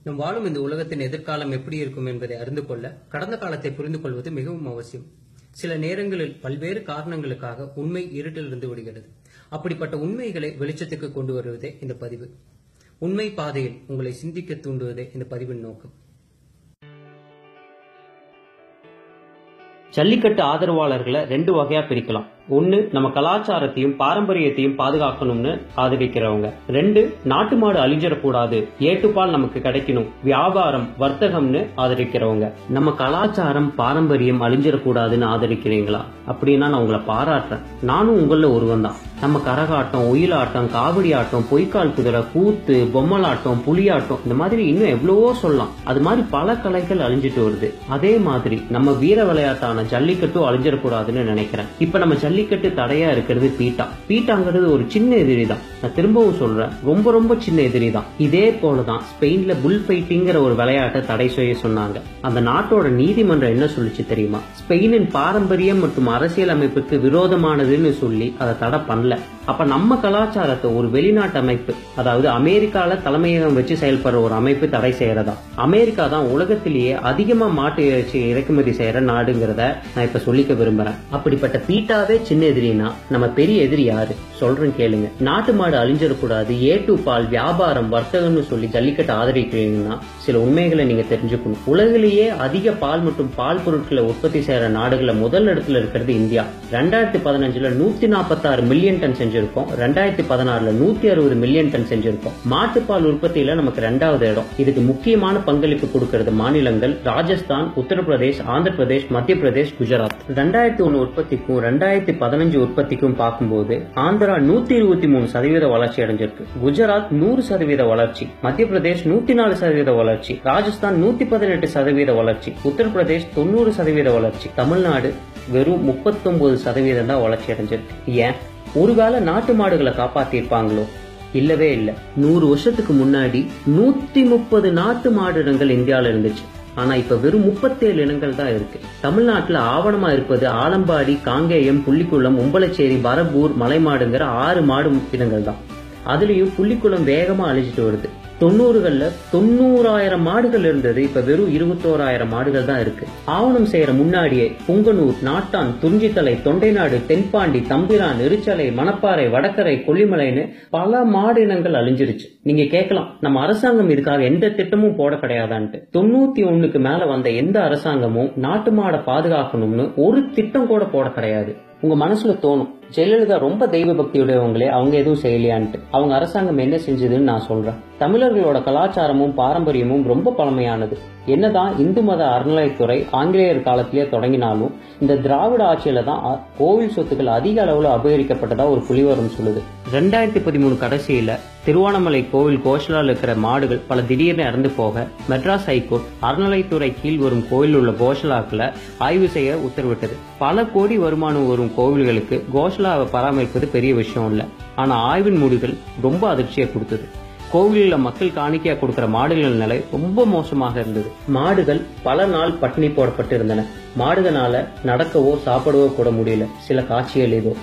நம் வாழும் இந்த உலகத்தின் எதிர்காலம் எப்படி இருக்கும் என்பதை அறிந்து கொள்ள கடந்த காலத்தை புரிந்து கொள்வது மிகவும் அவசியம். சில நேரங்களில் பல்வேறு காரணங்களுக்காக உண்மை இருட்டிலிருந்து விடுகிறது. அப்படிப்பட்ட உண்மைகளை வெளிச்சத்துக்கு கொண்டு வருவதே இந்த பதிவு. உண்மை பாதையில் உங்களை சிந்திக்க தூண்டுவதே இந்த பதிவின் நோக்கம். ஜல்லிக்கட்டு ஆதரவாளர்களை ரெண்டு வகையா பிரிக்கலாம். ஒன்னு, நம்ம கலாச்சாரத்தையும் பாரம்பரியத்தையும் பாதுகாக்கணும்னு ஆதரிக்கிறவங்க. ரெண்டு, நாட்டு மாடு அழிஞ்சிடக்கூடாது, ஏட்டுப்பால் நமக்கு கிடைக்கணும், வியாபாரம் வர்த்தகம்னு ஆதரிக்கிறவங்க. நம்ம கலாச்சாரம் பாரம்பரியம் அழிஞ்சிடக்கூடாதுன்னு ஆதரிக்கிறீங்களா? அப்படின்னா நான் உங்களை பாராட்டுறேன். நானும் உங்கள ஒருவன் தான். நம்ம கரகாட்டம், ஒயிலாட்டம், காவடி ஆட்டம், பொய்க்கால் குதிரை, கூத்து, பொம்மலாட்டம், புலியாட்டம், இந்த மாதிரி இன்னும் எவ்வளவோ சொல்லலாம். அது மாதிரி பல கலைகள் அழிஞ்சிட்டு வருது. அதே மாதிரி நம்ம வீர விளையாட்டான ஜல்லிக்கட்டும் அழிஞ்சிடக்கூடாதுன்னு நினைக்கிறேன். இப்ப நம்ம ஜல்லிக்கட்டு தடையா இருக்கிறது பீட்டாங்கிறது ஒரு சின்ன எதிரி தான். நான் திரும்பவும் சொல்றேன், ரொம்ப ரொம்ப சின்ன எதிரி தான். இதே போலதான் ஸ்பெயின்ல புல் ஃபைட்டிங்கிற ஒரு விளையாட்டை தடை செய்ய சொன்னாங்க. அந்த நாட்டோட நீதிமன்றம் என்ன சொல்லிச்சு தெரியுமா? ஸ்பெயினின் பாரம்பரியம் மற்றும் அரசியல் அமைப்புக்கு விரோதமானதுன்னு சொல்லி அதை தடை பண்ணல. அப்ப நம்ம கலாச்சாரத்தை ஒரு வெளிநாட்டு அமைப்பு, அதாவது அமெரிக்கால தலைமையகம் வச்சு செயல்படுற ஒரு அமைப்பு தடை செய்யறதா? அமெரிக்கா தான் உலகத்திலேயே அதிகமா மாட்டு இறைச்சி இறக்குமதி செய்யற நாடுங்கிறத நான் இப்ப சொல்லிக்க விரும்புறேன். அப்படிப்பட்ட பீட்டாவே சின்ன எதிரினா நம்ம பெரிய எதிரி யாரு? சொல்றேன் கேளுங்க. நாட்டு மாடு அழிஞ்சிடக்கூடாது, ஏட்டு பால், வியாபாரம், வர்த்தகம்னு சொல்லி ஜல்லிக்கட்டு ஆதரிக்கிறீங்கன்னா சில உண்மைகளை நீங்க தெரிஞ்சுக்கணும். உலகிலேயே அதிக பால் மற்றும் பால் பொருட்களை உற்பத்தி செய்யற நாடுகளை முதல் இடத்துல இருக்கிறது இந்தியா. 2015 146 மில்லியன் டன் செஞ்சிருக்கோம். 2016 160 மில்லியன் டன் செஞ்சிருக்கோம். மாட்டுப்பால் உற்பத்தியில நமக்கு 2வது இடம். இதுக்கு முக்கியமான பங்களிப்பு கொடுக்கிறது மாநிலங்கள் ராஜஸ்தான், உத்தரப்பிரதேஷ், ஆந்திர பிரதேஷ், மத்திய பிரதேஷ், குஜராத். 2001 உற்பத்திக்கும் 2015 உற்பத்திக்கும் பார்க்கும்போது ஆந்திரா 123% வளர்ச்சி அடைஞ்சிருக்கு, குஜராத் 100% வளர்ச்சி, மத்திய பிரதேஷ் 104% வளர்ச்சி, ராஜஸ்தான் 118% வளர்ச்சி, உத்தரப்பிரதேஷ் 90% வளர்ச்சி, தமிழ்நாடு வெறும் 39% தான் வளர்ச்சி அடைஞ்சிருக்கு. ஏன்? ஒருவேளை நாட்டு மாடுகளை காப்பாத்திருப்பாங்களோ? இல்லவே இல்ல. 100 வருஷத்துக்கு முன்னாடி 130 நாட்டு மாடு இனங்கள் இந்தியாவில இருந்துச்சு. ஆனா இப்ப வெறும் 37 இனங்கள் தான் இருக்கு. தமிழ்நாட்டுல ஆவணமா இருப்பது ஆலம்பாடி, காங்கேயம், புள்ளிக்குளம், உம்பளச்சேரி, பரப்பூர், மலைமாடுங்கிற 6 மாடு இனங்கள் தான். அதுலயும் புள்ளிக்குளம் வேகமா அழிஞ்சிட்டு வருது. 90களில் 90,000 மாடுகள் இருந்தது, இப்ப வெறும் 21,000 மாடுகள் தான் இருக்கு. ஆவணம் செய்யற முன்னாடியே புங்கனூர், நாட்டான், துறிஞ்சித்தலை, தொண்டைநாடு, தென்பாண்டி, தம்பிரான், எரிச்சலை, மணப்பாறை, வடக்கரை, கொல்லிமலைன்னு பல மாடு இனங்கள் அழிஞ்சிருச்சு. நீங்க கேட்கலாம், நம்ம அரசாங்கம் இதுக்காக எந்த திட்டமும் போட கிடையாதான்ட்டு. 91க்கு மேல வந்த எந்த அரசாங்கமும் நாட்டு மாடை பாதுகாக்கணும்னு ஒரு திட்டம் கூட போட கிடையாது. உங்க மனசுல தோணும், ஜெயலலிதா ரொம்ப தெய்வ பக்தியுடையவங்களே, அவங்க எதுவும் செய்யலையான்ட்டு. அவங்க அரசாங்கம் என்ன செஞ்சதுன்னு நான் சொல்றேன். தமிழர்களோட கலாச்சாரமும் பாரம்பரியமும் ரொம்ப பழமையானது. என்னதான் இந்து மத அறநிலையத்துறை ஆங்கிலேயர் காலத்திலேயே தொடங்கினாலும் இந்த திராவிட ஆட்சியில தான் கோவில் சொத்துக்கள் அதிக அளவுல அபகரிக்கப்பட்டதா ஒரு புலிவரம் சொல்லுது. 2013 கடைசியில திருவண்ணாமலை கோவில் கோஷலால இருக்கிற மாடுகள் பல திடீர்னு இறந்து போக மெட்ராஸ் ஹைகோர்ட் அறநிலையத்துறை கீழ் வரும் கோயில் உள்ள கோஷலாக்களை ஆய்வு செய்ய உத்தரவிட்டது. பல கோடி வருமானம் வரும் கோவில்களுக்கு கோஷலாவை பராமரிப்பது பெரிய விஷயம் இல்ல. ஆனா ஆய்வின் முடிவுகள் ரொம்ப அதிர்ச்சியை கொடுத்தது. கோவிலில் மக்கள் காணிக்கையா கொடுக்கிற மாடுகள் நிலை ரொம்ப மோசமாக இருந்தது. மாடுகள் பல நாள் பட்டினி போடப்பட்டு இருந்தன. மாடுகளால நடக்கவோ சாப்பிடவோ கூட முடியல. சில காட்சிகள் இதோ.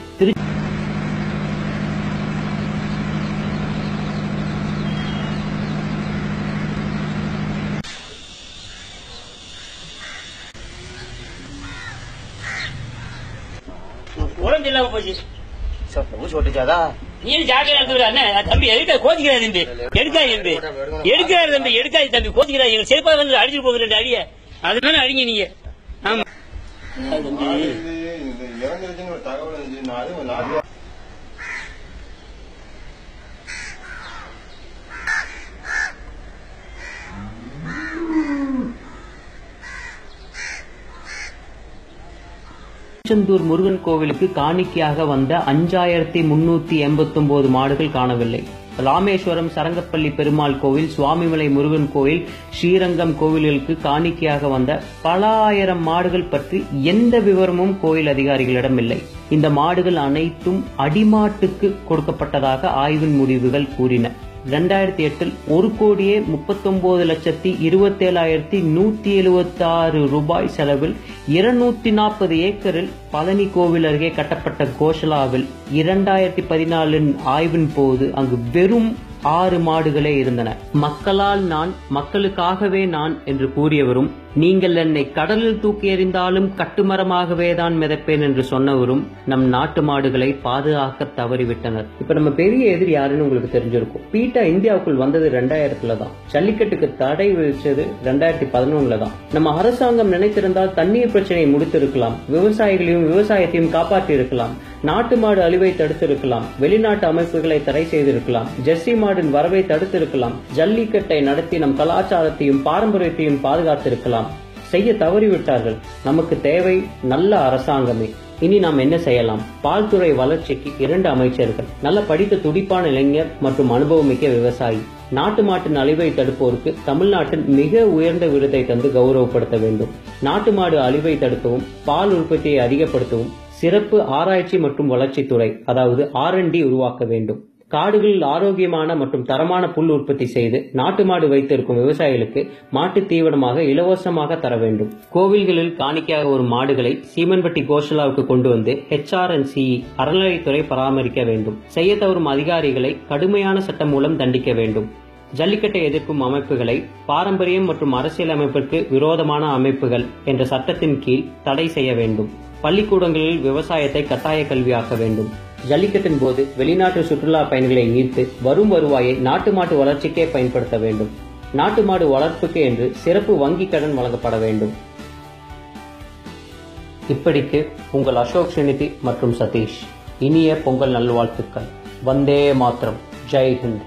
உடம்பு இல்லாம போச்சு. நீ ஜாக்கிரதை தம்பி, எடுக்க கோச்சிக்கிறாரு தம்பி, எடுக்காது தம்பி, எடுக்காது தம்பி, எடுக்காது தம்பி, கோச்சிக்கிறாரு. எங்க செருப்பா வந்து அடிச்சுட்டு போகுது 2 அடிய, அதுதானே அடிங்க நீங்க. ஆமா திருச்செந்தூர் முருகன் கோவிலுக்கு காணிக்கையாக வந்த 5389 மாடுகள் காணவில்லை. ராமேஸ்வரம் சரங்கப்பள்ளி பெருமாள் கோவில், சுவாமிமலை முருகன் கோவில், ஸ்ரீரங்கம் கோவில்களுக்கு காணிக்கையாக வந்த பல ஆயிரம் மாடுகள் பற்றி எந்த விவரமும் கோயில் அதிகாரிகளிடம் இல்லை. இந்த மாடுகள் அனைத்தும் அடிமாட்டுக்கு கொடுக்கப்பட்டதாக ஆய்வின் முடிவுகள் கூறின. 2008 1,39,27,176 ரூபாய் செலவில் 240 ஏக்கரில் பழனி கோவில் அருகே கட்டப்பட்ட கோஷலாவில் 2014 ஆய்வின் போது அங்கு வெறும் 6 மாடுகளே இருந்தன. மக்களால் நான், மக்களுக்காகவே நான் என்று கூறியவரும், நீங்கள் என்னை கடலில் தூக்கி எறிந்தாலும் கட்டுமரமாகவே தான் மிதப்பேன் என்று சொன்னவரும் நம் நாட்டு மாடுகளை பாதுகாக்க தவறிவிட்டனர். இப்ப நம்ம பெரிய எதிரி யாருன்னு உங்களுக்கு தெரிஞ்சிருக்கும். பீட்டா இந்தியாவுக்குள் வந்தது 2000 தான். ஜல்லிக்கட்டுக்கு தடை விதிச்சது 2011 தான். நம்ம அரசாங்கம் நினைத்திருந்தால் தண்ணீர் பிரச்சனையை முடித்திருக்கலாம், விவசாயிகளையும் விவசாயத்தையும் காப்பாற்றி இருக்கலாம், நாட்டு மாடு அழிவை தடுத்திருக்கலாம், வெளிநாட்டு அமைப்புகளை தடை செய்திருக்கலாம், ஜெர்சி மாடின் வரவை தடுத்திருக்கலாம், ஜல்லிக்கட்டை நடத்தி நம் கலாச்சாரத்தையும் பாரம்பரியத்தையும் பாதுகாத்திருக்கலாம். செய்ய தவறிவிட்டார்கள். நமக்கு தேவை நல்ல அரசாங்கமே. இனி நாம் என்ன செய்யலாம்? பால்துறை வளர்ச்சிக்கு 2 அமைச்சர்கள், நல்ல படித்த துடிப்பான இளைஞர் மற்றும் அனுபவமிக்க விவசாயி. நாட்டு மாட்டின் அழிவை தடுப்போருக்கு தமிழ்நாட்டின் மிக உயர்ந்த விருதை தந்து கௌரவப்படுத்த வேண்டும். நாட்டு மாடு அழிவை தடுக்கவும் பால் உற்பத்தியை அதிகப்படுத்தவும் சிறப்பு ஆராய்ச்சி மற்றும் வளர்ச்சித்துறை, அதாவது R&D உருவாக்க வேண்டும். காடுகளில் ஆரோக்கியமான மற்றும் தரமான புல் உற்பத்தி செய்து நாட்டு மாடு வைத்திருக்கும் விவசாயிகளுக்கு மாட்டு தீவனமாக இலவசமாக தர வேண்டும். கோவில்களில் காணிக்கையாக வரும் மாடுகளை சீமன்பட்டி கோஷலாவுக்கு கொண்டு வந்து HRNCE அறநிலைத்துறை பராமரிக்க வேண்டும். செய்ய தவறும் அதிகாரிகளை கடுமையான சட்டம் மூலம் தண்டிக்க வேண்டும். ஜல்லிக்கட்டை எதிர்க்கும் அமைப்புகளை பாரம்பரியம் மற்றும் அரசியல் அமைப்பிற்கு விரோதமான அமைப்புகள் என்ற சட்டத்தின் கீழ் தடை செய்ய வேண்டும். பள்ளிக்கூடங்களில் விவசாயத்தை கட்டாய கல்வியாக்க வேண்டும். ஜல்லிக்கட்டின் போது வெளிநாட்டு சுற்றுலா பயணிகளை ஈர்த்து வரும் வருவாயை நாட்டு மாட்டு வளர்ச்சிக்கே பயன்படுத்த வேண்டும். நாட்டு மாடு வளர்ப்புக்கு என்று சிறப்பு வங்கி கடன் வழங்கப்பட வேண்டும். இப்படிக்கு உங்கள் அசோக் ஸ்ரீநிதி மற்றும் சதீஷ். இனிய பொங்கல் நல்வாழ்த்துக்கள். வந்தே மாத்திரம். ஜெய் ஹிந்த்.